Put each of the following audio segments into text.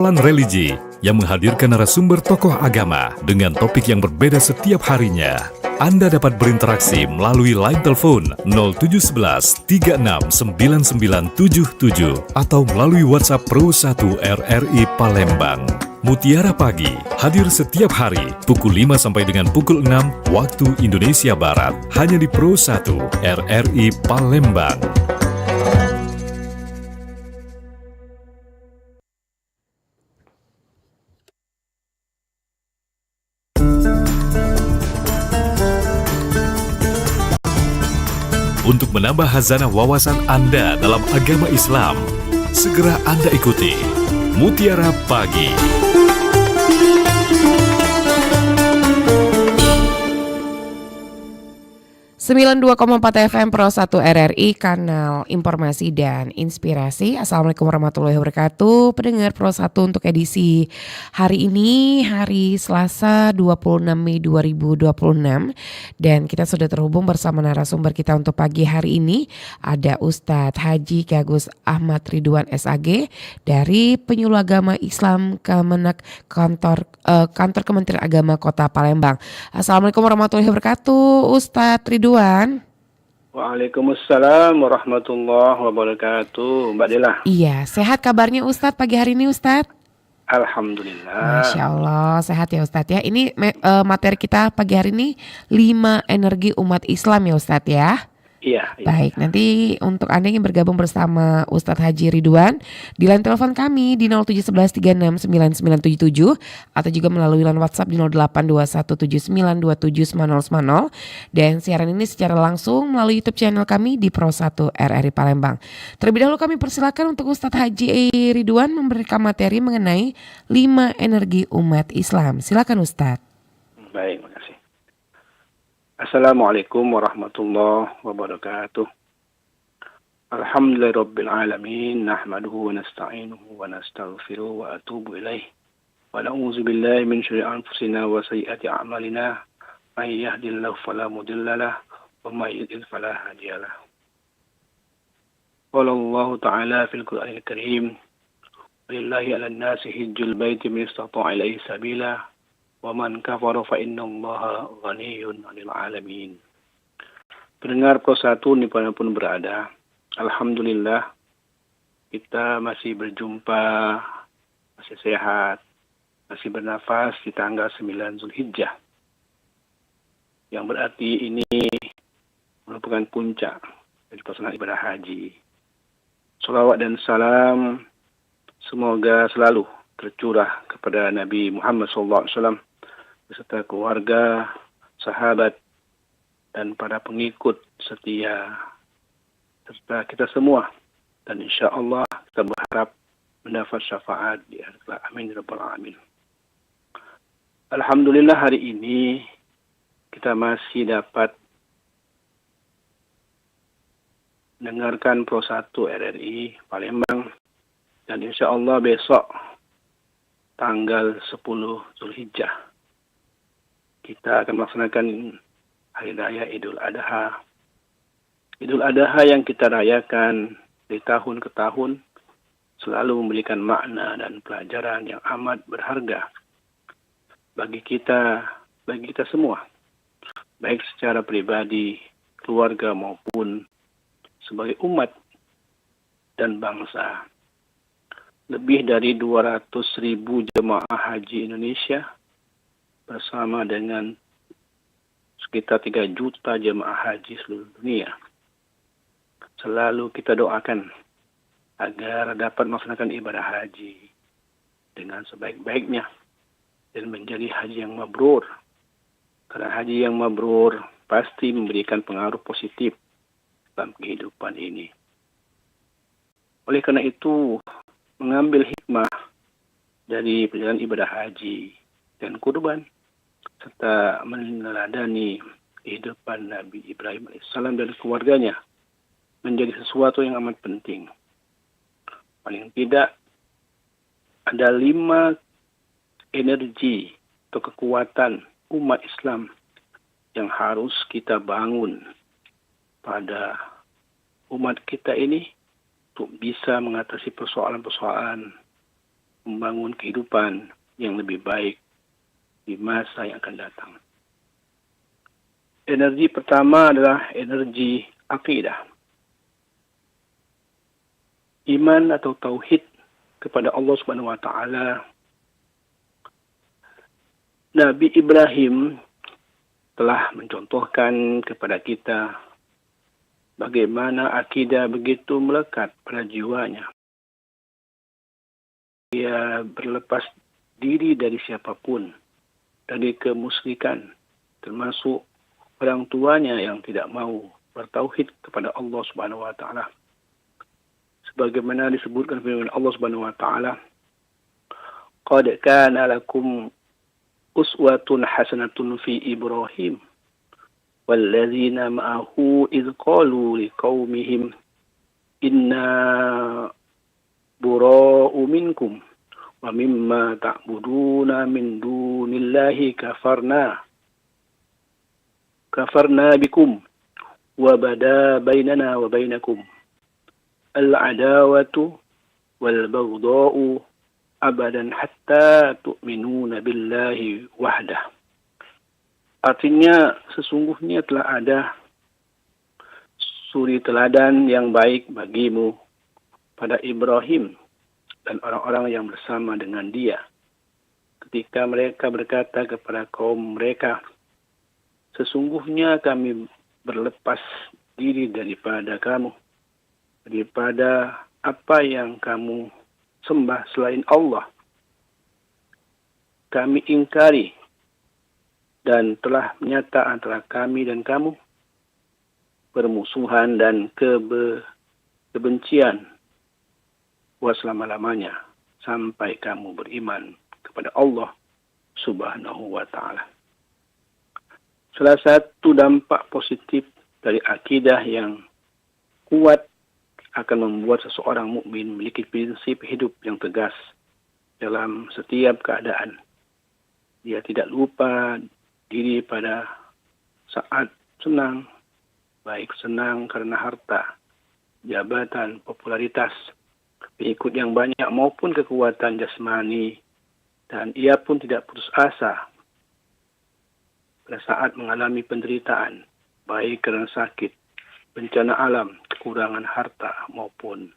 Religi yang menghadirkan narasumber tokoh agama dengan topik yang berbeda setiap harinya. Anda dapat berinteraksi melalui line telepon 0711 369977 atau melalui WhatsApp Pro 1 RRI Palembang. Mutiara Pagi hadir setiap hari pukul 5 sampai dengan pukul 6 waktu Indonesia Barat hanya di Pro 1 RRI Palembang. Untuk menambah khazanah wawasan Anda dalam agama Islam, segera Anda ikuti Mutiara Pagi. 92,4 FM Pro 1 RRI, kanal informasi dan inspirasi. Assalamualaikum warahmatullahi wabarakatuh. Pendengar Pro 1 untuk edisi hari ini, hari Selasa 26 Mei 2026. Dan kita sudah terhubung bersama narasumber kita untuk pagi hari ini. Ada Ustadz Haji Ki Agus Ahmad Ridwan SAG dari Penyuluh Agama Islam Kemenak Kantor Kementerian Agama Kota Palembang. Assalamualaikum warahmatullahi wabarakatuh, Ustadz Ridwan. Waalaikumsalam warahmatullahi wabarakatuh, Mbak Dela. Iya, sehat kabarnya Ustadz pagi hari ini Ustadz? Alhamdulillah. Masya Allah, sehat ya Ustadz ya. Ini materi kita pagi hari ini 5 energi umat Islam ya Ustadz ya. Iya. Baik, nanti untuk Anda yang bergabung bersama Ustadz Haji Ridwan di line telepon kami di 0711369977 atau juga melalui line WhatsApp di 082179279010 dan siaran ini secara langsung melalui YouTube channel kami di Pro 1 RRI Palembang. Terlebih dahulu kami persilakan untuk Ustadz Haji Ridwan memberikan materi mengenai 5 energi umat Islam. Silakan Ustadz. Baik, makasih. Assalamualaikum warahmatullahi wabarakatuh. Alhamdulillahirabbil alamin, nahmaduhu wa nasta'inuhu wa nastaghfiruhu wa atubu ilaih. Wa na'udzu billahi min syururi anfusina wa sayyiati a'malina. May yahdihillahu fala mudilla lahu wa may yudlil fala hadiya lahu. Qala Allah ta'ala fil Qur'anil Karim, "Walillahi 'alan nasi hajjul baiti man istata'a ilaihi sabila." Wa man kafara fa innallaha ghaniyyun 'anil 'alamin. Pendengar Pro 1 dimanapun berada, alhamdulillah kita masih berjumpa, masih sehat, masih bernafas di tanggal 9 Zulhijjah. Yang berarti ini merupakan puncak dari pelaksanaan ibadah haji. Shalawat dan salam semoga selalu tercurah kepada Nabi Muhammad SAW beserta keluarga, sahabat, dan para pengikut setia serta kita semua. Dan insya Allah kita berharap mendapat syafaat di akhirat. Amin ya rabbal alamin. Alhamdulillah hari ini kita masih dapat mendengarkan Pro 1 RRI Palembang, dan insya Allah besok tanggal 10 Zulhijjah kita akan melaksanakan Hari Raya Idul Adha. Idul Adha yang kita rayakan dari tahun ke tahun selalu memberikan makna dan pelajaran yang amat berharga bagi kita semua, baik secara pribadi, keluarga maupun sebagai umat dan bangsa. Lebih dari 200.000 jemaah haji Indonesia bersama dengan sekitar 3 juta jemaah haji seluruh dunia. Selalu kita doakan agar dapat melaksanakan ibadah haji dengan sebaik-baiknya dan menjadi haji yang mabrur. Karena haji yang mabrur pasti memberikan pengaruh positif dalam kehidupan ini. Oleh karena itu, mengambil hikmah dari perjalanan ibadah haji dan kurban serta meneladani kehidupan Nabi Ibrahim AS dan keluarganya menjadi sesuatu yang amat penting. Paling tidak ada 5 energi atau kekuatan umat Islam yang harus kita bangun pada umat kita ini untuk bisa mengatasi persoalan-persoalan membangun kehidupan yang lebih baik di masa yang akan datang. Energi pertama adalah energi akidah. Iman atau tauhid kepada Allah Subhanahu wa taala. Nabi Ibrahim telah mencontohkan kepada kita bagaimana akidah begitu melekat pada jiwanya. Dia berlepas diri dari siapapun, dari kemusyrikan, termasuk orang tuanya yang tidak mau bertauhid kepada Allah Subhanahu wa taala. Sebagaimana disebutkan firman Allah Subhanahu wa taala, "Qad kana lakum uswatun hasanatun fi Ibrahim walladzina ma'ahu idz qalu liqaumihim inna bura'u minkum wa mimma ta'buduna min dunillahi kafarna bikum wa bada bainana wa bainakum al-adawatu wal baghdha'u abadan hatta tu'minuna billahi wahdah." Artinya sesungguhnya telah ada suri teladan yang baik bagimu pada Ibrahim dan orang-orang yang bersama dengan dia. Ketika mereka berkata kepada kaum mereka, sesungguhnya kami berlepas diri daripada kamu, daripada apa yang kamu sembah selain Allah. Kami ingkari dan telah menyata antara kami dan kamu permusuhan dan kebencian buat selama-lamanya sampai kamu beriman kepada Allah Subhanahu wa taala. Salah satu dampak positif dari akidah yang kuat akan membuat seseorang mukmin memiliki prinsip hidup yang tegas dalam setiap keadaan. Dia tidak lupa diri pada saat senang, baik senang karena harta, jabatan, popularitas, pengikut yang banyak maupun kekuatan jasmani, dan ia pun tidak putus asa pada saat mengalami penderitaan, baik karena sakit, bencana alam, kekurangan harta maupun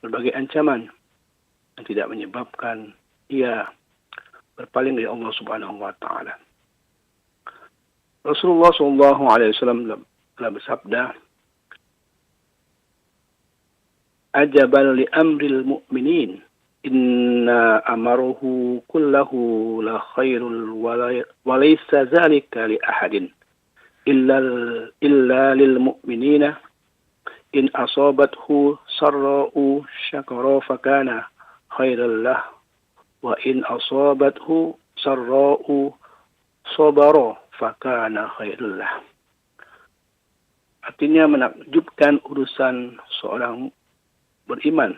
berbagai ancaman yang tidak menyebabkan ia berpaling dari Allah Subhanahu wa taala. Rasulullah sallallahu alaihi wasallam telah bersabda, "Ajaban li amril mu'minin, inna amaruhu kullahu la khairul wa laysa zalika li ahadin illa lil mu'minina in asabathu sarra'u syakara fakana khairal lah wa in asabathu sarra'u sabara fakana khairal lah." Artinya menakjubkan urusan seorang beriman.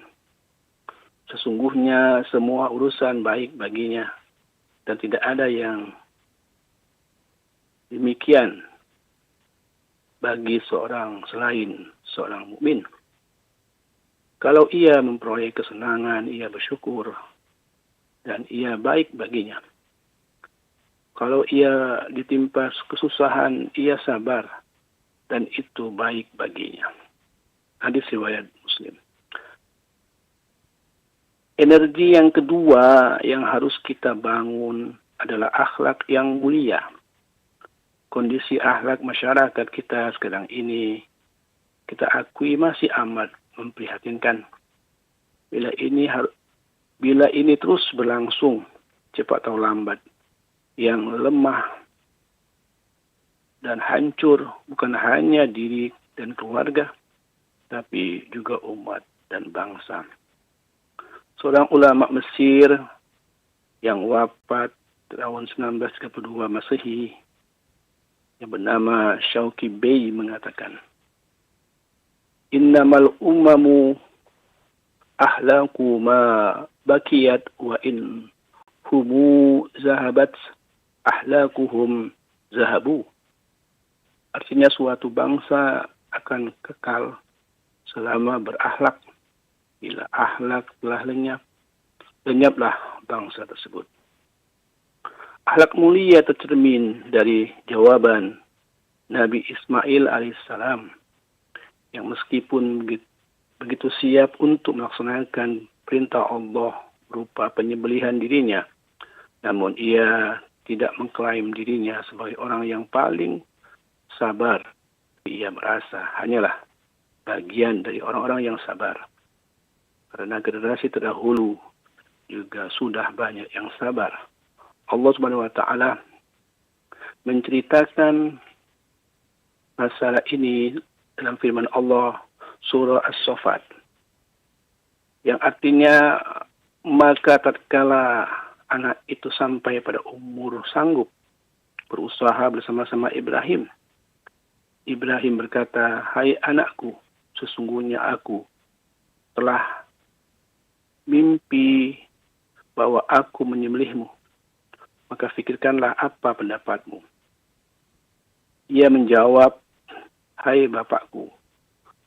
Sesungguhnya semua urusan baik baginya dan tidak ada yang demikian bagi seorang selain seorang mukmin. Kalau ia memperoleh kesenangan, ia bersyukur dan ia baik baginya. Kalau ia ditimpa kesusahan, ia sabar dan itu baik baginya. Hadis riwayat Muslim. Energi yang kedua yang harus kita bangun adalah akhlak yang mulia. Kondisi akhlak masyarakat kita sekarang ini kita akui masih amat memprihatinkan. Bila ini terus berlangsung cepat atau lambat, yang lemah dan hancur bukan hanya diri dan keluarga, tapi juga umat dan bangsa. Seorang ulama Mesir yang wafat tahun 1932 Masehi yang bernama Shawki Bey mengatakan, "Innamal ummamu ahlaku ma bakiyat wa in humu zahabat ahlakuhum zahabu." Artinya suatu bangsa akan kekal selama berakhlak. Bila akhlak telah lenyap, lenyaplah bangsa tersebut. Akhlak mulia tercermin dari jawaban Nabi Ismail alaihissalam yang meskipun begitu siap untuk melaksanakan perintah Allah berupa penyembelihan dirinya, namun ia tidak mengklaim dirinya sebagai orang yang paling sabar. Ia merasa hanyalah bagian dari orang-orang yang sabar. Karena generasi terdahulu juga sudah banyak yang sabar. Allah Subhanahu wa taala menceritakan masalah ini dalam firman Allah surah As-Saffat, yang artinya maka tatkala anak itu sampai pada umur sanggup berusaha bersama-sama Ibrahim, Ibrahim berkata, "Hai anakku, sesungguhnya aku telah mimpi bahwa aku menyembelihmu. Maka fikirkanlah apa pendapatmu." Ia menjawab, "Hai bapakku,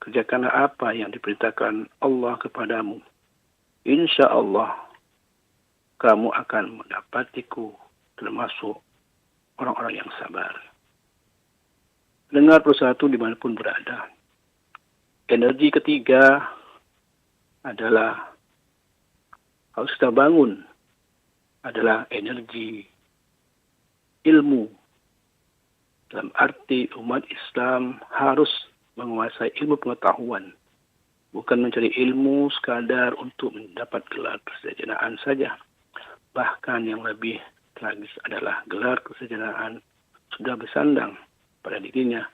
kerjakanlah apa yang diperintahkan Allah kepadamu. Insya Allah, kamu akan mendapatiku termasuk orang-orang yang sabar." Dengar persatu dimanapun berada. Energi ketiga adalah harus kita bangun adalah energi ilmu. Dalam arti umat Islam harus menguasai ilmu pengetahuan. Bukan mencari ilmu sekadar untuk mendapat gelar kesarjanaan saja. Bahkan yang lebih tragis adalah gelar kesarjanaan sudah bersandang pada dirinya,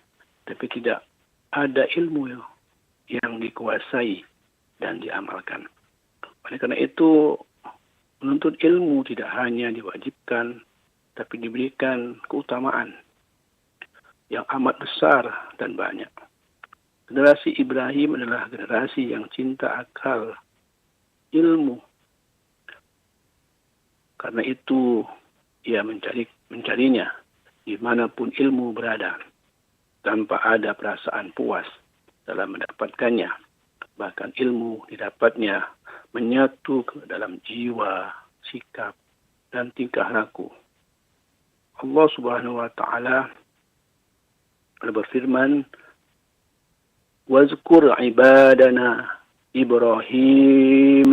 tapi tidak ada ilmu yang dikuasai dan diamalkan. Oleh karena itu, menuntut ilmu tidak hanya diwajibkan, tapi diberikan keutamaan yang amat besar dan banyak. Generasi Ibrahim adalah generasi yang cinta akal ilmu. Karena itu, ia mencarinya dimanapun ilmu berada, tanpa ada perasaan puas dalam mendapatkannya. Bahkan ilmu didapatnya menyatu ke dalam jiwa, sikap, dan tingkah laku. Allah Subhanahu wa taala berfirman, "Wazkur ibadana Ibrahim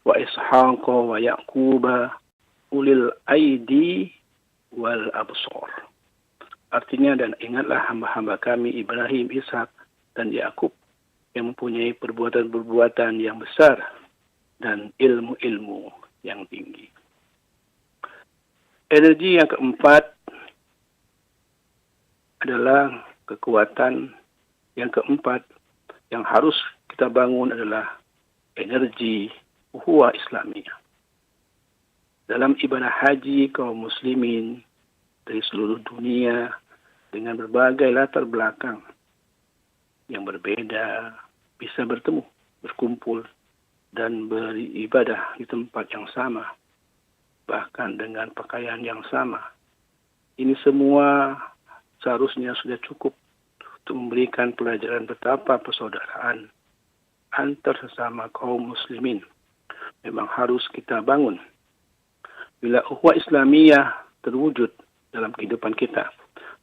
wa Ishaq wa Yaqub ulil aidi wal absar." Artinya, dan ingatlah hamba-hamba kami Ibrahim, Ishak, dan Yakub yang mempunyai perbuatan-perbuatan yang besar dan ilmu-ilmu yang tinggi. Energi yang keempat adalah kekuatan yang keempat yang harus kita bangun adalah energi ukhuwah Islamiyah. Dalam ibadah haji kaum muslimin dari seluruh dunia dengan berbagai latar belakang yang berbeda bisa bertemu, berkumpul, dan beribadah di tempat yang sama, bahkan dengan pakaian yang sama. Ini semua seharusnya sudah cukup untuk memberikan pelajaran betapa persaudaraan antar sesama kaum muslimin memang harus kita bangun. Bila ukhuwah Islamiyah terwujud dalam kehidupan kita,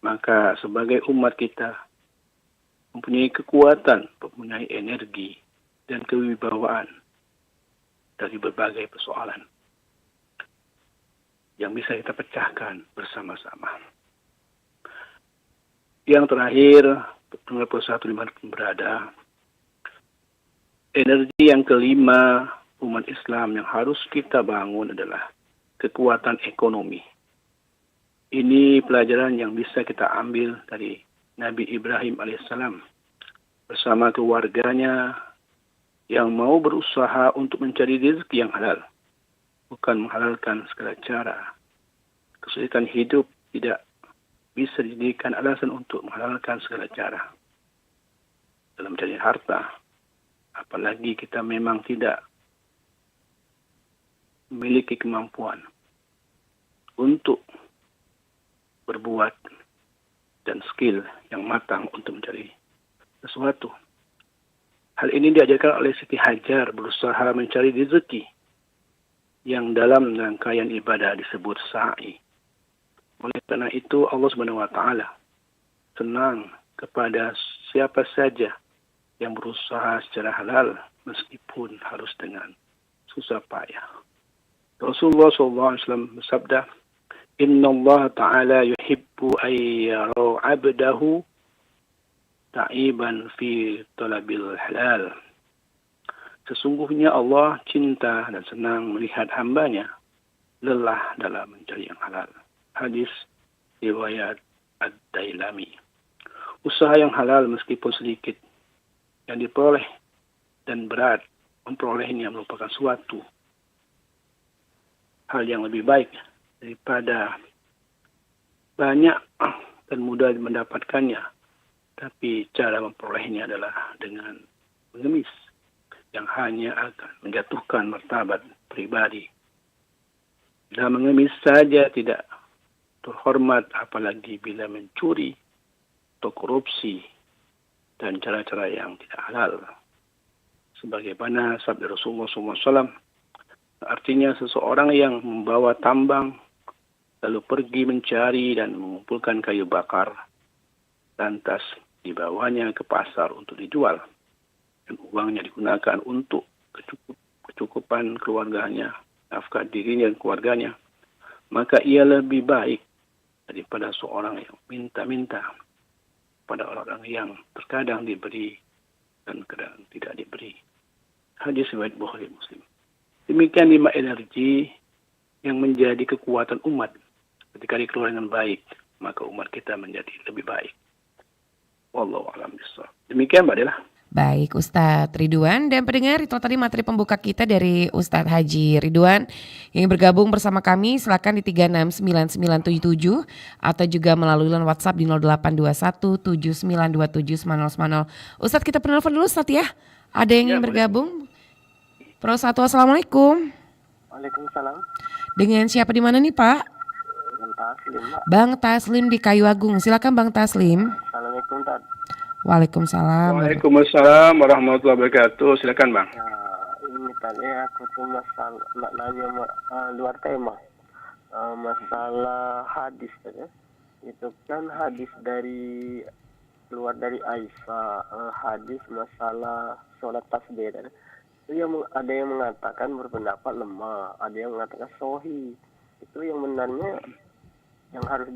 maka sebagai umat kita mempunyai kekuatan, mempunyai energi dan kewibawaan dari berbagai persoalan yang bisa kita pecahkan bersama-sama. Yang terakhir, pendengar persatu dimanapun berada, energi yang kelima umat Islam yang harus kita bangun adalah kekuatan ekonomi. Ini pelajaran yang bisa kita ambil dari Nabi Ibrahim alaihissalam bersama keluarganya yang mau berusaha untuk mencari rezeki yang halal, bukan menghalalkan segala cara. Kesulitan hidup tidak bisa dijadikan alasan untuk menghalalkan segala cara dalam mencari harta, apalagi kita memang tidak memiliki kemampuan untuk berbuat dan skill yang matang untuk mencari sesuatu. Hal ini diajarkan oleh Siti Hajar berusaha mencari rezeki yang dalam rangkaian ibadah disebut sa'i. Oleh karena itu Allah Subhanahu wa taala senang kepada siapa saja yang berusaha secara halal meskipun harus dengan susah payah. Rasulullah SAW bersabda, Inna Allah Ta'ala yuhibbu ayyara abdahu ta'iban fi talabil halal. Sesungguhnya Allah cinta dan senang melihat hambanya lelah dalam mencari yang halal. Hadis riwayat Ad-Dailami. Usaha yang halal meskipun sedikit yang diperoleh dan berat memperolehnya merupakan suatu hal yang lebih baik daripada banyak dan mudah mendapatkannya. Tapi cara memperolehnya adalah dengan mengemis yang hanya akan menjatuhkan martabat pribadi. Bila mengemis saja tidak terhormat, apalagi bila mencuri atau korupsi dan cara-cara yang tidak halal. Sebagaimana sabda Rasulullah SAW, artinya seseorang yang membawa tambang lalu pergi mencari dan mengumpulkan kayu bakar, lantas dibawanya ke pasar untuk dijual dan uangnya digunakan untuk kecukupan keluarganya, nafkah dirinya dan keluarganya, maka ia lebih baik daripada seorang yang minta-minta pada orang-orang yang terkadang diberi dan kadang tidak diberi. Hadis riwayat Bukhari Muslim. Demikian 5 energi yang menjadi kekuatan umat. Ketika dikeluarkan dengan baik, maka umat kita menjadi lebih baik. Wallahu a'lam bishawab. Demikian Mbak Dela. Baik Ustadz Ridwan dan pendengar, itu tadi materi pembuka kita dari Ustadz Haji Ridwan. Yang bergabung bersama kami silakan di 369977 atau juga melalui WhatsApp di 0821792790. Ustadz, kita penelpon dulu Ustadz ya. Ada yang ingin bergabung? Pro 1, Assalamualaikum. Waalaikumsalam. Dengan siapa di mana nih Pak? Bang Taslim, Pak. Bang Taslim di Kayu Agung. Silakan Bang Taslim. Assalamualaikum, Tad. Waalaikumsalam. Waalaikumsalam warahmatullahi wabarakatuh. Silakan Bang. Ini tadi aku tuh nak nanya luar tema. Masalah hadis tadi. Itu kan hadis keluar dari Aisyah, hadis masalah sholat tasbih tadi. Itu ada yang mengatakan berpendapat lemah, ada yang mengatakan sahih. Itu yang benarnya yang harus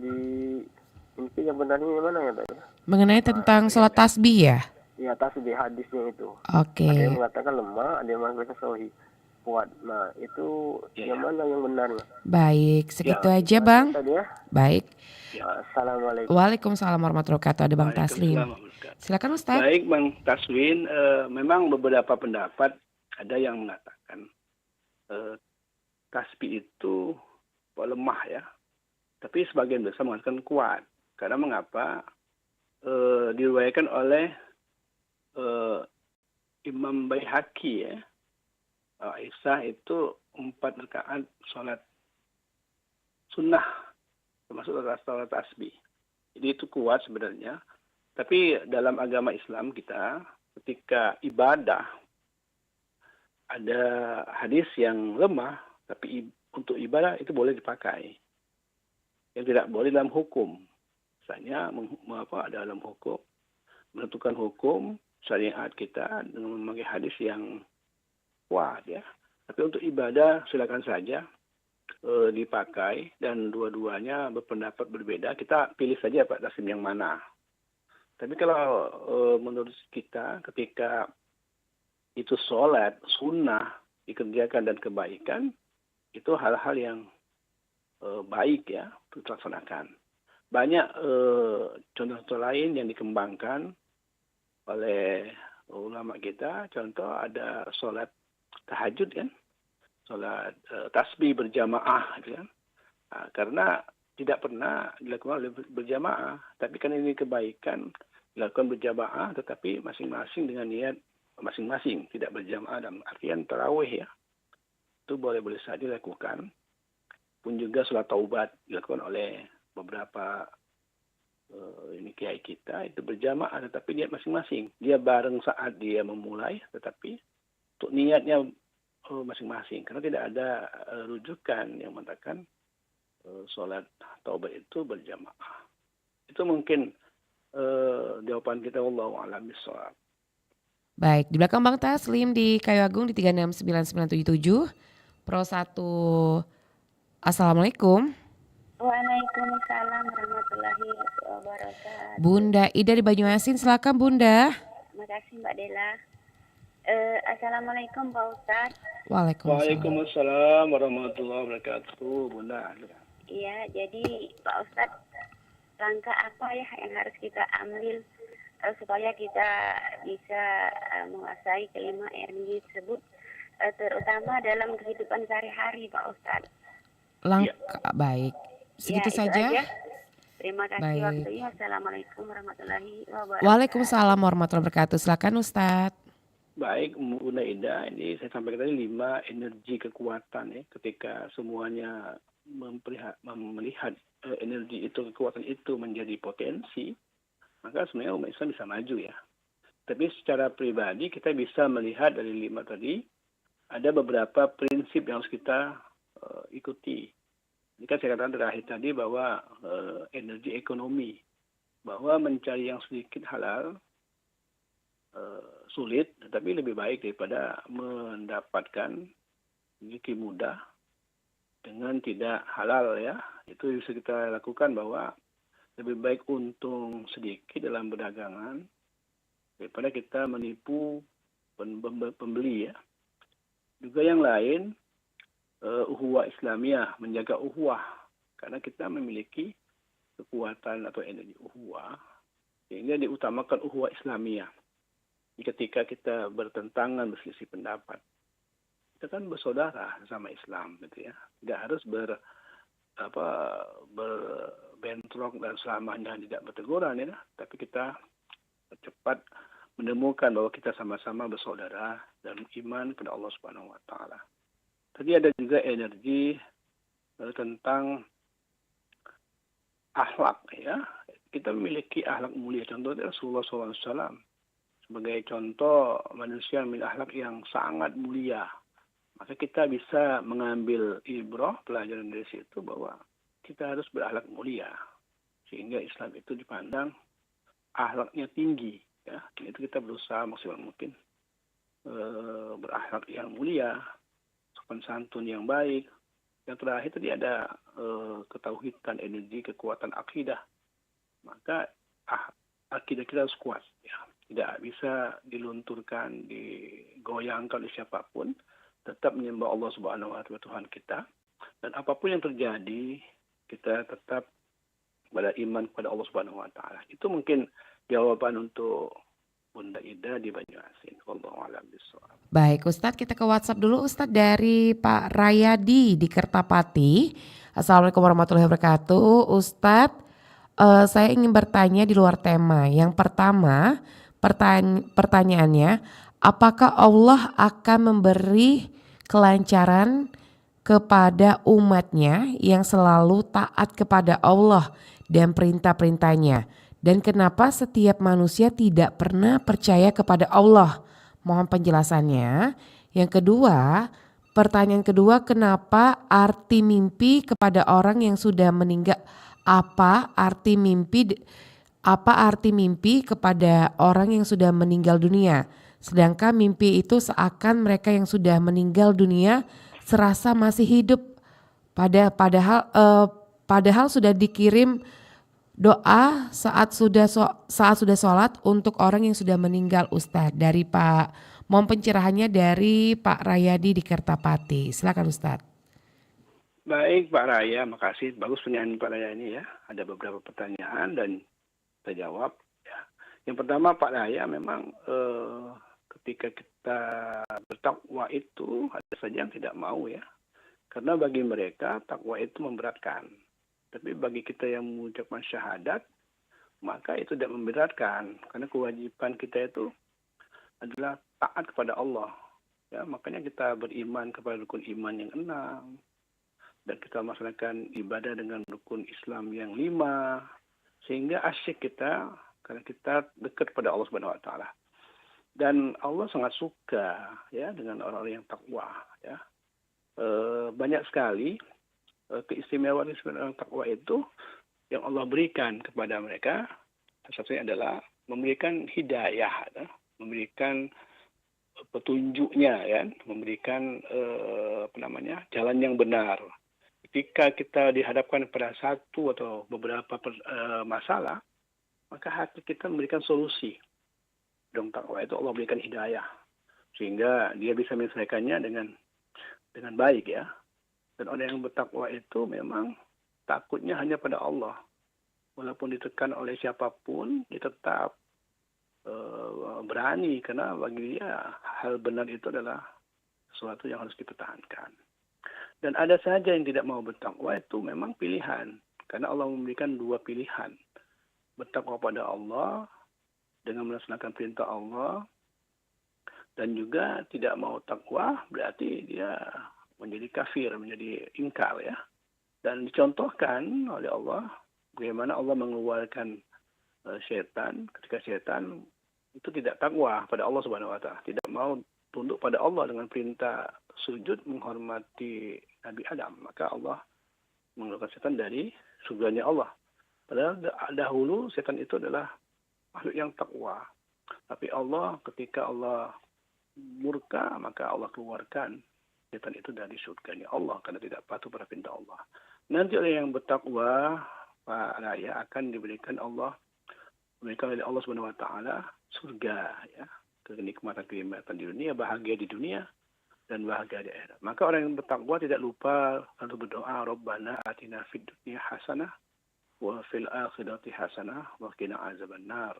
inti yang benarnya yang mana ya Pak? Mengenai tentang sholat tasbih ya? Iya, tasbih hadisnya itu. Oke. Ada yang mengatakan lemah, ada yang mengatakan sahih. Kuat. Nah, itu yang mana yang benarnya? Baik, segitu aja Bang. Tadi ya. Baik. Assalamualaikum. Waalaikumsalam warahmatullahi wabarakatuh. Ada Bang Taslim. Silakan Ustaz. Baik Bang Taswin, memang beberapa pendapat ada yang mengatakan tasbih itu lemah ya. Tapi sebagian besar mengatakan kuat. Karena mengapa? Diriwayatkan oleh Imam Baihaqi ya. Aisyah itu 4 rakaat sholat sunnah, termasuk sholat tasbih. Jadi itu kuat sebenarnya. Tapi dalam agama Islam kita, ketika ibadah, ada hadis yang lemah, tapi untuk ibadah itu boleh dipakai. Yang tidak boleh dalam hukum. Misalnya, dalam hukum, menentukan hukum, syariat kita dengan memakai hadis yang kuat ya. Tapi untuk ibadah silakan saja dipakai dan dua-duanya berpendapat berbeda. Kita pilih saja Pak Taslim yang mana. Tapi kalau menurut kita ketika itu sholat sunnah dikerjakan dan kebaikan, itu hal-hal yang baik ya dilaksanakan. Banyak contoh-contoh lain yang dikembangkan oleh ulama kita. Contoh ada sholat tahajud kan, sholat tasbih berjamaah gitu kan. Nah, karena tidak pernah dilakukan oleh berjamaah, tapi kan ini kebaikan dilakukan berjamaah, tetapi masing-masing dengan niat masing-masing, tidak berjamaah dalam artian tarawih ya. Itu boleh-boleh saja dilakukan. Pun juga sholat taubat dilakukan oleh beberapa kiai kita, itu berjamaah tetapi niat masing-masing. Dia bareng saat dia memulai, tetapi untuk niatnya masing-masing, karena tidak ada rujukan yang mengatakan sholat taubat itu berjamaah. Itu mungkin jawaban kita, wallahu a'lam bishawab. Baik, di belakang Bang Taslim di Kayu Agung di 369977 Pro 1. Assalamualaikum. Waalaikumsalam warahmatullahi wabarakatuh. Bunda Ida di Banyuasin, silakan Bunda. Terima kasih Mbak Dela. Assalamualaikum Pak Ustadz. Waalaikumsalam. Waalaikumsalam warahmatullahi wabarakatuh, Bunda. Iya, jadi Pak Ustadz, langkah apa ya yang harus kita ambil supaya kita bisa menguasai kelima energi tersebut, terutama dalam kehidupan sehari-hari Pak Ustadz. Langkah baik. Segitu Ya, itu saja. aja. Terima kasih Baik. waktunya. Assalamualaikum warahmatullahi wabarakatuh. Waalaikumsalam warahmatullahi wabarakatuh. Silakan Ustadz. Baik, Bunda Ida, ini saya sampaikan tadi 5 energi kekuatan ya, ketika semuanya melihat energi itu, kekuatan itu menjadi potensi, maka sebenarnya umat Islam bisa maju ya. Tapi secara pribadi kita bisa melihat dari 5 tadi, ada beberapa prinsip yang harus kita ikuti. Ini kan saya katakan terakhir tadi bahwa energi ekonomi, bahwa mencari yang sedikit halal sulit, tetapi lebih baik daripada mendapatkan rezeki mudah dengan tidak halal ya. Itu bisa kita lakukan, bahwa lebih baik untung sedikit dalam perdagangan daripada kita menipu pembeli ya. Juga yang lain, uhuwah Islamiyah, menjaga uhuwah, karena kita memiliki kekuatan atau energi uhuwah sehingga diutamakan uhuwah Islamiyah. Ketika kita bertentangan, berselisih pendapat, kita kan bersaudara sama Islam gitu ya, tidak harus berbentrok dan selamanya tidak berteguran ya, tapi kita cepat menemukan bahwa kita sama-sama bersaudara dalam iman kepada Allah Subhanahu wa taala. Tadi ada juga energi tentang akhlak ya. Kita memiliki akhlak mulia, contohnya Rasulullah SAW sebagai contoh manusia yang memiliki akhlak yang sangat mulia. Maka kita bisa mengambil ibrah, pelajaran dari situ, bahwa kita harus berakhlak mulia sehingga Islam itu dipandang akhlaknya tinggi ya. Itu kita berusaha maksimal mungkin berakhlak yang mulia, sopan santun yang baik. Yang terakhir tadi ada ketauhidan, energi, kekuatan akidah. Maka akidah kita harus kuat ya. Tidak bisa dilunturkan, digoyangkan oleh siapapun. Tetap menyembah Allah Subhanahu wa taala, Tuhan kita. Dan apapun yang terjadi, kita tetap pada iman kepada Allah Subhanahu wa taala. Itu mungkin jawaban untuk Bunda Ida di Banyuasin. Wallahu a'lam bishawab. Baik Ustadz, kita ke WhatsApp dulu Ustadz dari Pak Rayadi di Kertapati. Assalamualaikum warahmatullahi wabarakatuh. Ustadz, saya ingin bertanya di luar tema. Yang pertama, pertanyaannya, apakah Allah akan memberi kelancaran kepada umatnya yang selalu taat kepada Allah dan perintah-perintahnya? Dan kenapa setiap manusia tidak pernah percaya kepada Allah? Mohon penjelasannya. Yang kedua, pertanyaan kedua, kenapa arti mimpi kepada orang yang sudah meninggal? Apa arti mimpi kepada orang yang sudah meninggal dunia? Sedangkan mimpi itu seakan mereka yang sudah meninggal dunia serasa masih hidup. Padahal sudah dikirim doa saat sudah sholat untuk orang yang sudah meninggal Ustadz. Dari Pak, mohon pencerahannya dari Pak Rayadi di Kertapati. Silakan Ustadz. Baik Pak Raya, makasih. Bagus pertanyaan Pak Raya ini ya. Ada beberapa pertanyaan dan kita jawab. Ya. Yang pertama Pak Raya, memang ketika kita bertakwa itu ada saja yang tidak mau ya. Karena bagi mereka takwa itu memberatkan. Tapi bagi kita yang mengucapkan syahadat, maka itu tidak memberatkan. Karena kewajiban kita itu adalah taat kepada Allah. Ya, makanya kita beriman kepada rukun iman yang 6. Dan kita melaksanakan ibadah dengan rukun Islam yang 5. Sehingga asyik kita, karena kita dekat pada Allah Subhanahu wa taala. Dan Allah sangat suka ya dengan orang-orang yang takwa ya. Banyak sekali keistimewaan orang takwa itu yang Allah berikan kepada mereka. Salah satunya adalah memberikan hidayah, ya, memberikan petunjuknya, ya, memberikan jalan yang benar. Ketika kita dihadapkan pada satu atau beberapa masalah, maka hati kita memberikan solusi. Dong takwa itu Allah berikan hidayah sehingga dia bisa menyelesaikannya dengan baik ya. Dan orang yang bertakwa itu memang takutnya hanya pada Allah. Walaupun ditekan oleh siapapun, dia tetap berani karena bagi dia hal benar itu adalah sesuatu yang harus dipertahankan. Dan ada saja yang tidak mau bertakwa itu memang pilihan. Karena Allah memberikan dua pilihan. Bertakwa pada Allah dengan melaksanakan perintah Allah dan juga tidak mau takwa berarti dia menjadi kafir, menjadi ingkar ya. Dan dicontohkan oleh Allah bagaimana Allah mengeluarkan setan ketika setan itu tidak takwa pada Allah Subhanahu wa taala, tidak mau tunduk pada Allah dengan perintah sujud menghormati Nabi Adam, maka Allah mengeluarkan setan dari surganya Allah. Padahal dahulu setan itu adalah makhluk yang takwa. Tapi Allah ketika Allah murka maka Allah keluarkan setan itu dari surganya Allah karena tidak patuh pada perintah Allah. Nanti orang yang bertakwa Pak Raya akan diberikan oleh Allah Subhanahu wa taala surga ya, kenikmatan di dunia, bahagia di dunia dan bahagia di akhirat. Maka orang yang bertakwa tidak lupa lalu berdoa, Rabbana atina fid dunya hasanah wa fil akhirati hasanah wa qina azabannar.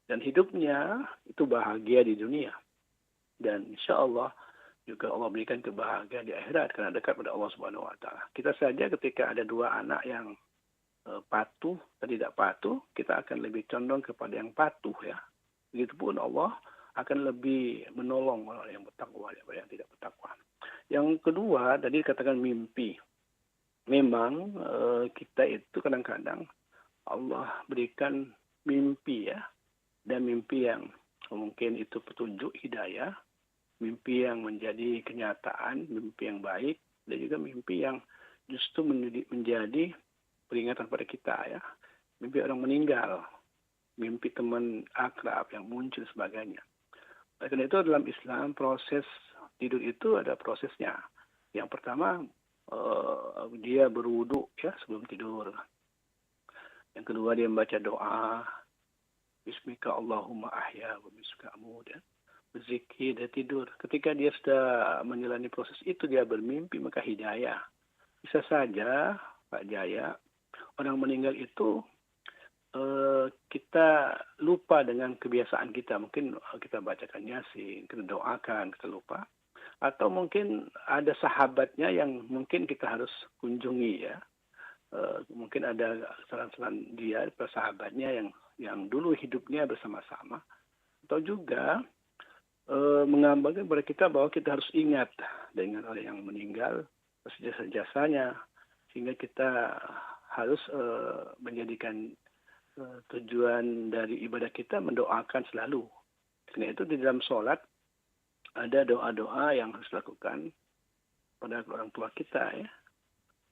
Dan hidupnya itu bahagia di dunia. Dan insya Allah juga Allah berikan kebahagiaan di akhirat karena dekat pada Allah Subhanahu wa taala. Kita saja ketika ada dua anak yang patuh dan tidak patuh, kita akan lebih condong kepada yang patuh ya. Begitupun Allah akan lebih menolong orang yang bertakwa daripada yang tidak bertakwa. Yang kedua, tadi katakan mimpi. Memang kita itu kadang-kadang Allah berikan mimpi ya. Dan mimpi yang mungkin itu petunjuk hidayah, mimpi yang menjadi kenyataan, mimpi yang baik, dan juga mimpi yang justru menjadi peringatan pada kita ya. Mimpi orang meninggal, mimpi teman akrab yang muncul sebagainya. Oleh karena itu dalam Islam proses tidur itu ada prosesnya. Yang pertama dia berwudu ya sebelum tidur. Yang kedua dia membaca doa, Bismika Allahumma ahya wa bismika amut ya. Berzikir dan tidur. Ketika dia sudah menjalani proses itu dia bermimpi maka hidayah. Bisa saja Pak Jaya orang meninggal itu kita lupa dengan kebiasaan kita. Mungkin kita bacakan Yasin, kita doakan, kita lupa. Atau mungkin ada sahabatnya yang mungkin kita harus kunjungi ya. Mungkin ada saran-saran dia, sahabatnya yang dulu hidupnya bersama-sama. Atau juga mengambarkan kepada kita bahwa kita harus ingat dengan orang yang meninggal, jasa-jasanya. Sehingga kita harus menjadikan tujuan dari ibadah kita mendoakan selalu. Karena itu di dalam sholat ada doa-doa yang harus dilakukan pada orang tua kita ya.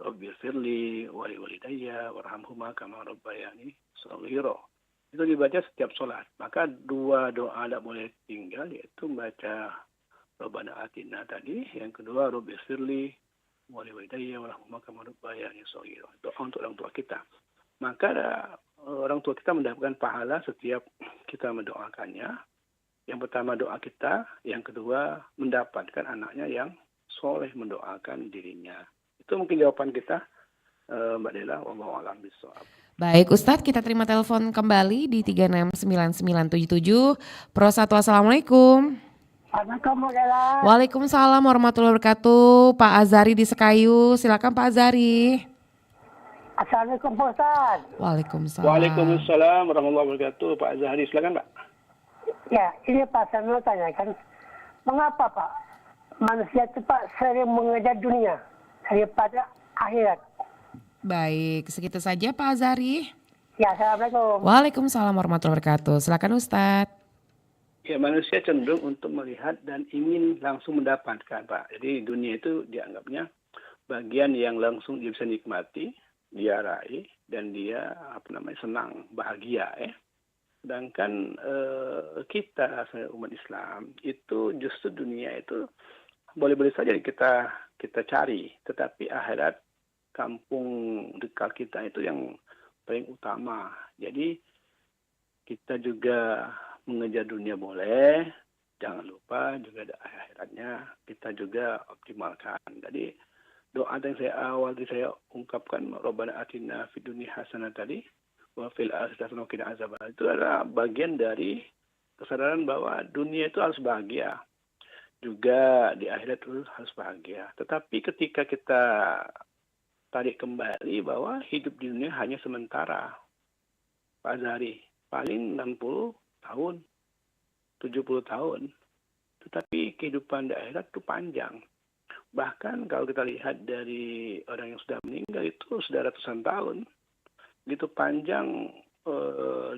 Rabbighfirli wa liwalidayya warhamhuma kama rabbayani shaghira. Itu dibaca setiap sholat. Maka dua doa tidak boleh tinggal yaitu membaca Rabbana atina tadi, yang kedua Rabbighfirli wa liwalidayya warhamhuma kama rabbayani shaghira. Doa untuk orang tua kita. Maka orang tua kita mendapatkan pahala setiap kita mendoakannya. Yang pertama doa kita, yang kedua mendapatkan anaknya yang soleh mendoakan dirinya. Itu mungkin jawaban kita, Mbak Dela. Wallahu a'lam bishawab. Baik Ustadz, kita terima telepon kembali di 369977 Pro 1. Assalamualaikum. Assalamualaikum Dela. Waalaikumsalam warahmatullahi wabarakatuh. Pak Azari di Sekayu, silakan Pak Azari. Assalamualaikum Pak Ustaz. Waalaikumsalam. Waalaikumsalam warahmatullahi wabarakatuh. Pak Zahari, silakan Pak. Ya, ini Pak saya mau tanyakan, mengapa Pak manusia cepat sering mengejar dunia daripada akhirat? Baik, segitu saja Pak Azari. Ya, Assalamualaikum. Waalaikumsalam warahmatullahi wabarakatuh. Silakan Ustadz. Ya, manusia cenderung untuk melihat dan ingin langsung mendapatkan, Pak. Jadi dunia itu dianggapnya bagian yang langsung dia bisa nikmati, dia raih, dan dia senang, bahagia ya. Sedangkan kita umat Islam itu justru dunia itu boleh-boleh saja kita cari, tetapi akhirat kampung dekat kita itu yang paling utama. Jadi kita juga mengejar dunia boleh, jangan lupa juga ada akhiratnya kita juga optimalkan. Jadi doa yang saya ungkapkan, Rabbana atina fid dunya hasanah tadi, wa fil akhirati hasanah wa qina azabannar, itu adalah bagian dari kesadaran bahwa dunia itu harus bahagia. Juga di akhirat itu harus bahagia. Tetapi ketika kita tarik kembali bahwa hidup di dunia hanya sementara, Pak Azhari, paling 60 tahun, 70 tahun. Tetapi kehidupan di akhirat itu panjang. Bahkan kalau kita lihat dari orang yang sudah meninggal itu sudah ratusan tahun. Gitu panjang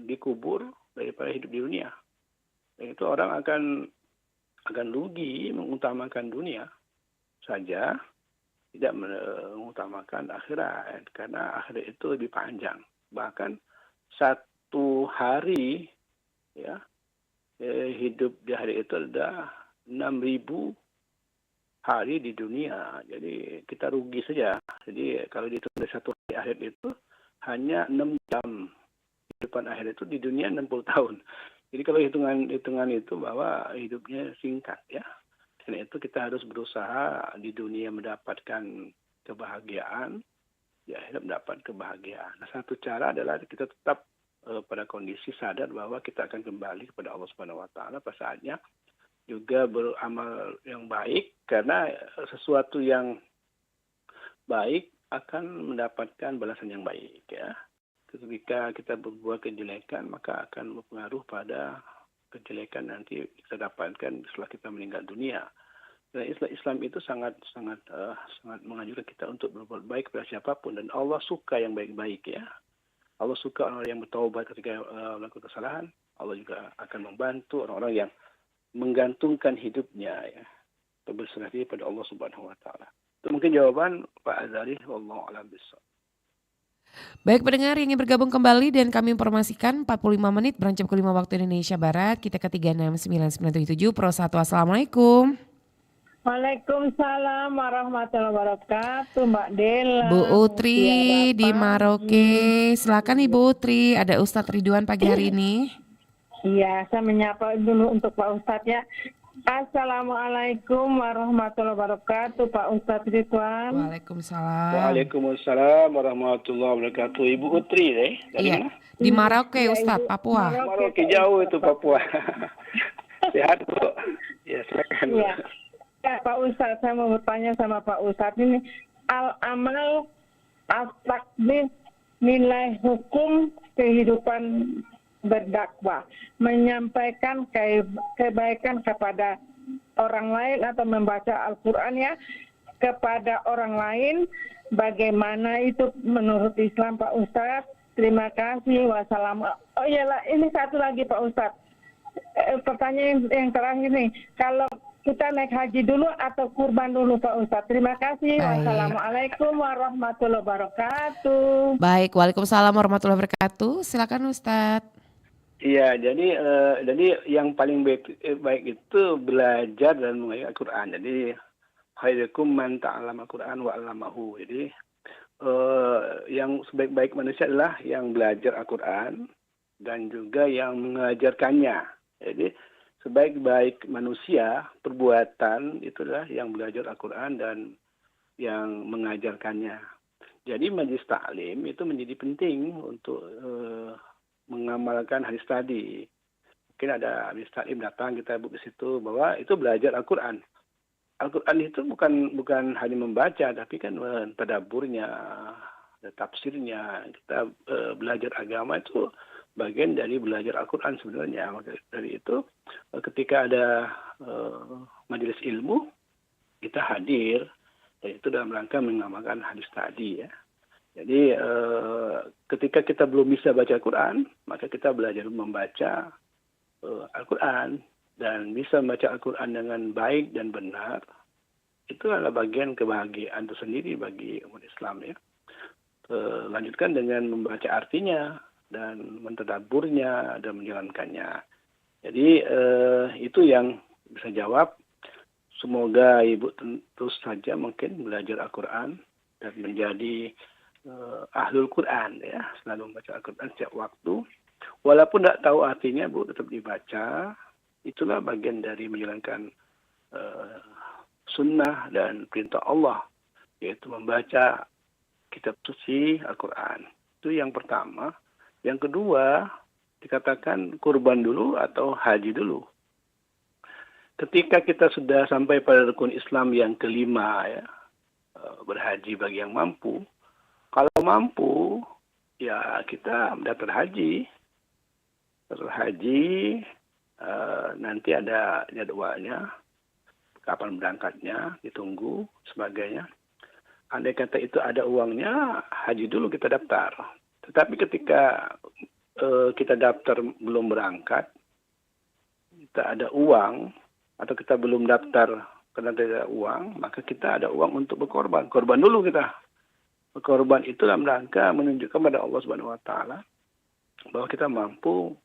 dikubur daripada hidup di dunia. Dan itu orang akan rugi mengutamakan dunia saja, tidak mengutamakan akhirat. Karena akhirat itu lebih panjang. Bahkan satu hari ya hidup di hari itu ada 6.000 hari di dunia. Jadi kita rugi saja. Jadi kalau dihitung dari satu hari akhir itu hanya 6 jam. Kehidupan akhir itu di dunia 60 tahun. Jadi kalau hitungan itu bahwa hidupnya singkat ya. Karena itu kita harus berusaha di dunia mendapatkan kebahagiaan, di akhirat mendapat kebahagiaan. Nah, satu cara adalah kita tetap pada kondisi sadar bahwa kita akan kembali kepada Allah Subhanahu wa taala pada saatnya, juga beramal yang baik karena sesuatu yang baik akan mendapatkan balasan yang baik ya. Ketika kita berbuat kejelekan maka akan berpengaruh pada kejelekan nanti kita dapatkan setelah kita meninggal dunia. Dan Islam itu sangat menganjurkan kita untuk berbuat baik kepada siapapun, dan Allah suka yang baik-baik ya. Allah suka orang yang bertaubat ketika melakukan kesalahan. Allah juga akan membantu orang-orang yang menggantungkan hidupnya ya, berserah diri pada Allah Subhanahu wa taala. Itu mungkin jawaban Pak Azhari, wallahu a'lam bishawab. Baik pendengar yang ingin bergabung kembali dan kami informasikan 45 menit beranjak ke 5 waktu Indonesia Barat. Kita ke 369977 Pro 1. Assalamualaikum. Waalaikumsalam warahmatullahi wabarakatuh, Mbak Dela. Bu Utri di Maroke. Silakan Ibu Utri, ada Ustadz Ridwan pagi hari ini. Iya, saya menyapa dulu untuk Pak Ustadz ya. Assalamualaikum warahmatullahi wabarakatuh, Pak Ustadz Ridwan. Waalaikumsalam. Waalaikumsalam warahmatullahi wabarakatuh. Ibu Utri dari Iya, mana? di Maroke Ustadz, Papua. Maroke jauh itu Papua. Sehat Bu. Ya, silakan. Iya. Ya, Pak Ustadz, saya mau bertanya sama Pak Ustadz ini, al-amal, al-takdir, nilai hukum kehidupan berdakwah, menyampaikan kebaikan kepada orang lain atau membaca Al-Quran ya, kepada orang lain, bagaimana itu menurut Islam Pak Ustadz? Terima kasih, wassalam. Oh iyalah, ini satu lagi Pak Ustadz, pertanyaan yang terakhir nih, kalau kita naik haji dulu atau kurban dulu Pak Ustadz? Terima kasih. Baik. Wassalamualaikum warahmatullahi wabarakatuh. Baik, waalaikumsalam warahmatullahi wabarakatuh. Silakan Ustadz. Iya, jadi yang paling baik itu belajar dan mengajar Al-Quran. Jadi khairukum man ta'allama Al-Quran wa 'allamahu. Jadi yang sebaik-baik manusia adalah yang belajar Al-Quran dan juga yang mengajarkannya. Jadi sebaik-baik manusia perbuatan itu adalah yang belajar Al-Quran dan yang mengajarkannya. Jadi majlis ta'lim itu menjadi penting untuk mengamalkan hadis tadi. Mungkin ada hadis ta'lim datang, kita buka di situ bahwa itu belajar Al-Quran. Al-Quran itu bukan hanya membaca, tapi kan tadaburnya, tafsirnya. Kita belajar agama itu bagian dari belajar Al-Quran sebenarnya. Maka dari itu ketika ada majelis ilmu, kita hadir, dan itu dalam rangka mengamalkan hadis tadi ya. Jadi ketika kita belum bisa baca Al-Quran, maka kita belajar membaca Al-Quran. dan bisa membaca Al-Quran dengan baik dan benar, itu adalah bagian kebahagiaan tersendiri bagi umat Islam ya. Lanjutkan dengan membaca artinya dan mentadabburnya dan menjalankannya. Jadi itu yang bisa jawab. Semoga Ibu terus saja mungkin belajar Al-Quran dan menjadi ahlul Quran ya, selalu membaca Al-Quran setiap waktu. Walaupun tidak tahu artinya, Bu, tetap dibaca. Itulah bagian dari menjalankan sunnah dan perintah Allah, yaitu membaca kitab suci Al-Quran. Itu yang pertama. Yang kedua, dikatakan kurban dulu atau haji dulu. Ketika kita sudah sampai pada rukun Islam yang kelima ya, berhaji bagi yang mampu. Kalau mampu, ya kita daftar haji. Daftar haji, nanti ada jadwalnya, kapan berangkatnya, ditunggu, sebagainya. Andai kata itu ada uangnya, haji dulu kita daftar. Tetapi ketika kita daftar belum berangkat, kita ada uang, atau kita belum daftar karena tidak ada uang, maka kita ada uang untuk berkorban. Korban dulu kita. Berkorban itu dalam rangka menunjukkan pada Allah Subhanahu wa taala bahwa kita mampu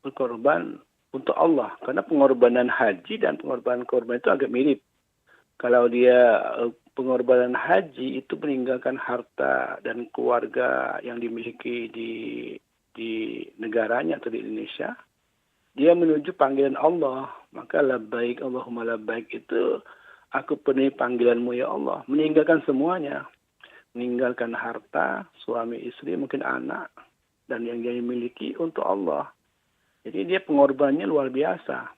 berkorban untuk Allah. Karena pengorbanan haji dan pengorbanan korban itu agak mirip. Kalau dia pengorbanan haji itu meninggalkan harta dan keluarga yang dimiliki di negaranya atau di Indonesia, dia menuju panggilan Allah. Maka labbaik Allahumma labbaik itu, aku penuhi panggilanmu ya Allah. Meninggalkan semuanya. Meninggalkan harta, suami, istri, mungkin anak, dan yang dia miliki untuk Allah. Jadi dia pengorbanannya luar biasa.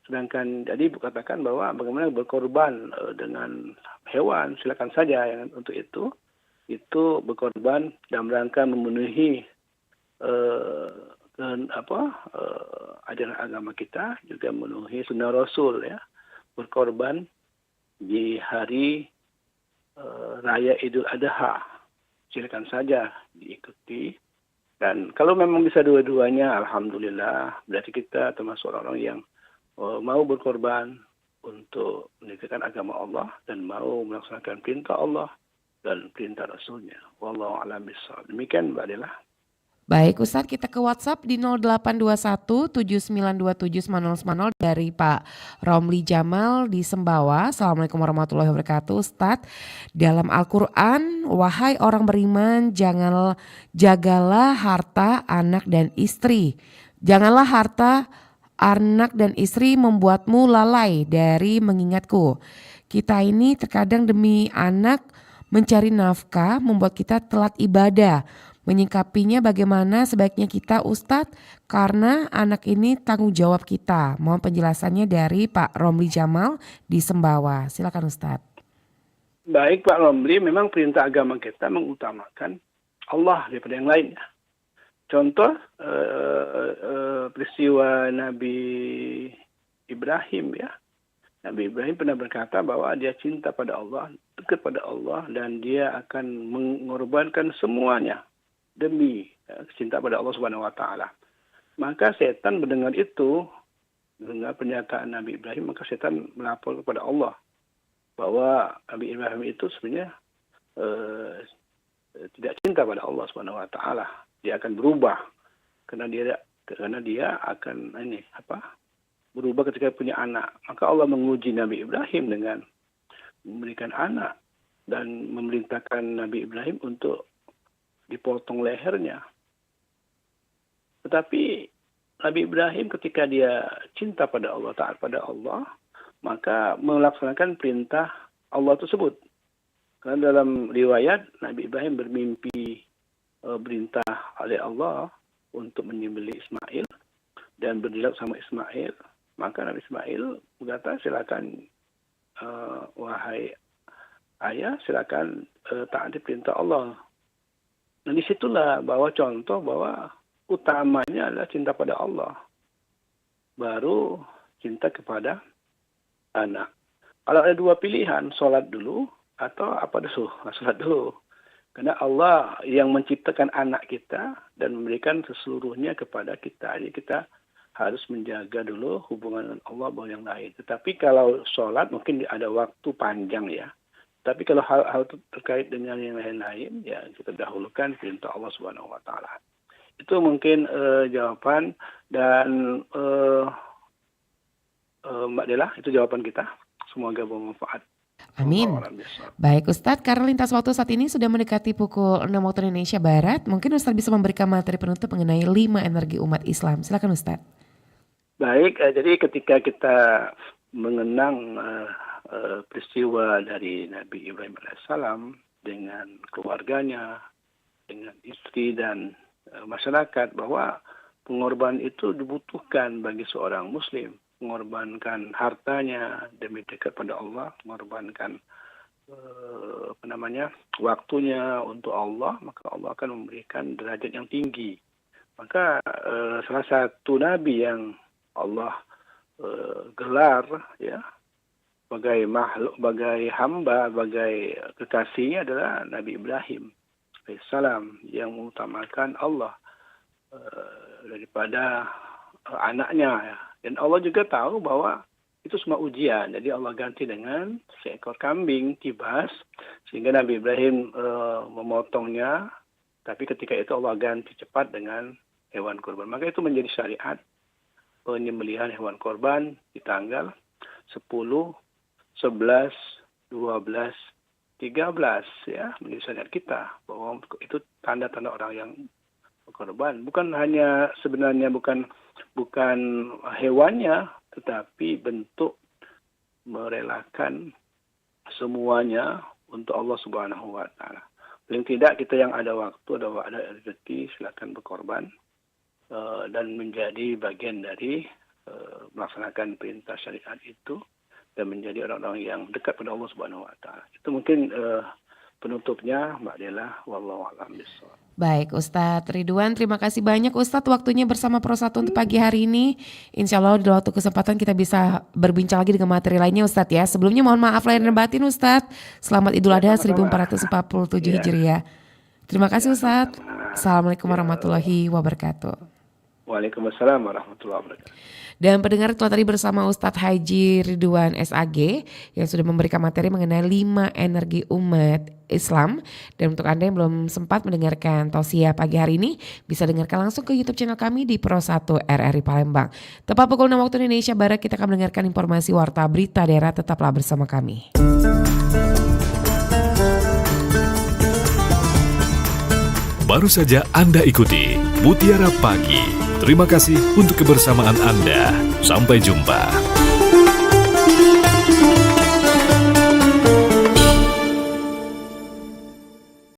Sedangkan tadi katakan bahwa bagaimana berkorban dengan hewan, silakan saja yang untuk itu berkorban dalam rangka memenuhi ajaran agama kita, juga memenuhi sunnah Rasul ya, berkorban di hari Raya Idul Adha, silakan saja diikuti. Dan kalau memang bisa dua-duanya, alhamdulillah, berarti kita termasuk orang yang mau berkorban untuk menegakkan agama Allah dan mau melaksanakan perintah Allah dan perintah Rasulnya. Wallahu a'lam bishawab. Demikian Mbak Dela. Baik Ustadz, kita ke WhatsApp di 0821 7927 9010 dari Pak Romli Jamal di Sembawa. Assalamualaikum warahmatullahi wabarakatuh. Ustadz, dalam Al-Quran, wahai orang beriman, jagalah harta anak dan istri. Janganlah harta anak dan istri membuatmu lalai dari mengingatku. Kita ini terkadang demi anak mencari nafkah membuat kita telat ibadah. Menyikapinya bagaimana sebaiknya kita Ustadz, karena anak ini tanggung jawab kita. Mohon penjelasannya dari Pak Romli Jamal di Sembawa. Silakan Ustadz. Baik Pak Romli, memang perintah agama kita mengutamakan Allah daripada yang lainnya. Contoh peristiwa Nabi Ibrahim ya. Nabi Ibrahim pernah berkata bahwa dia cinta pada Allah, dekat pada Allah, dan dia akan mengorbankan semuanya demi cinta pada Allah Subhanahu wa taala. Maka setan mendengar itu, mendengar pernyataan Nabi Ibrahim, maka setan melapor kepada Allah bahwa Nabi Ibrahim itu sebenarnya tidak cinta pada Allah Subhanahu wa taala. Dia akan berubah karena dia akan berubah ketika punya anak. Maka Allah menguji Nabi Ibrahim dengan memberikan anak dan memerintahkan Nabi Ibrahim untuk dipotong lehernya. Tetapi Nabi Ibrahim ketika dia cinta pada Allah, taat pada Allah, maka melaksanakan perintah Allah tersebut. Karena dalam riwayat Nabi Ibrahim bermimpi perintah oleh Allah untuk menyembelih Ismail dan berdialog sama Ismail. Maka Nabi Ismail berkata, silakan wahai ayah, silakan taati perintah Allah. Nah disitulah bahwa contoh bahwa utamanya adalah cinta pada Allah. Baru cinta kepada anak. Kalau ada dua pilihan, sholat dulu atau apa dulu? Sholat dulu. Karena Allah yang menciptakan anak kita dan memberikan seluruhnya kepada kita. Jadi kita harus menjaga dulu hubungan dengan Allah baru yang lain. Tetapi kalau sholat mungkin ada waktu panjang ya. Tapi kalau hal terkait dengan yang lain-lain, ya kita dahulukan perintah Allah Subhanahu wa Ta'ala. Itu mungkin jawaban, dan Mbak Dela, itu jawaban kita. Semoga bermanfaat. Amin. Baik Ustadz, karena lintas waktu saat ini sudah mendekati pukul 6 waktu Indonesia Barat, mungkin Ustadz bisa memberikan materi penutup mengenai 5 energi umat Islam. Silakan Ustadz. Baik, jadi ketika kita mengenang peristiwa dari Nabi Ibrahim alaihissalam dengan keluarganya, dengan istri dan masyarakat, bahwa pengorbanan itu dibutuhkan bagi seorang muslim. Mengorbankan hartanya demi dekat pada Allah, mengorbankan waktunya untuk Allah, maka Allah akan memberikan derajat yang tinggi. Maka salah satu nabi yang Allah gelar ya sebagai makhluk, sebagai hamba, sebagai kekasihnya adalah Nabi Ibrahim alaihissalam, yang mengutamakan Allah daripada anaknya ya. Dan Allah juga tahu bahwa itu semua ujian. Jadi Allah ganti dengan seekor kambing kibas, sehingga Nabi Ibrahim memotongnya, tapi ketika itu Allah ganti cepat dengan hewan kurban. Maka itu menjadi syariat penyembelihan hewan kurban di tanggal 10, 11, 12, 13 ya, menjadi syariat kita, bahwa itu tanda-tanda orang yang berkorban. Bukan hanya sebenarnya bukan hewannya, tetapi bentuk merelakan semuanya untuk Allah Subhanahu wa Ta'ala. Paling tidak kita yang ada waktu, ada rezeki, silakan berkorban dan menjadi bagian dari melaksanakan perintah syariat itu, dan menjadi orang-orang yang dekat pada Allah Subhanahu wa Ta'ala. Itu mungkin penutupnya Mbak Dela, wallahu a'lam bishawab. Baik Ustadz Ridwan, terima kasih banyak Ustadz waktunya bersama Pro 1 untuk pagi hari ini. Insya Allah di waktu kesempatan kita bisa berbincang lagi dengan materi lainnya Ustadz ya. Sebelumnya mohon maaf lahir dan batin Ustadz. Selamat Idul Adha 1447 Hijriah. Terima kasih Ustadz. Assalamualaikum warahmatullahi wabarakatuh. Waalaikumsalam warahmatullahi wabarakatuh. Dan pendengar telah tadi bersama Ustadz Haji Ridwan SAG yang sudah memberikan materi mengenai 5 energi umat Islam. Dan untuk Anda yang belum sempat mendengarkan tausiah pagi hari ini, bisa dengarkan langsung ke YouTube channel kami di Pro 1 RRI Palembang. Tepat pukul 6 waktu Indonesia Barat kita akan mendengarkan informasi warta berita daerah. Tetaplah bersama kami. Baru saja Anda ikuti Mutiara Pagi. Terima kasih untuk kebersamaan Anda. Sampai jumpa.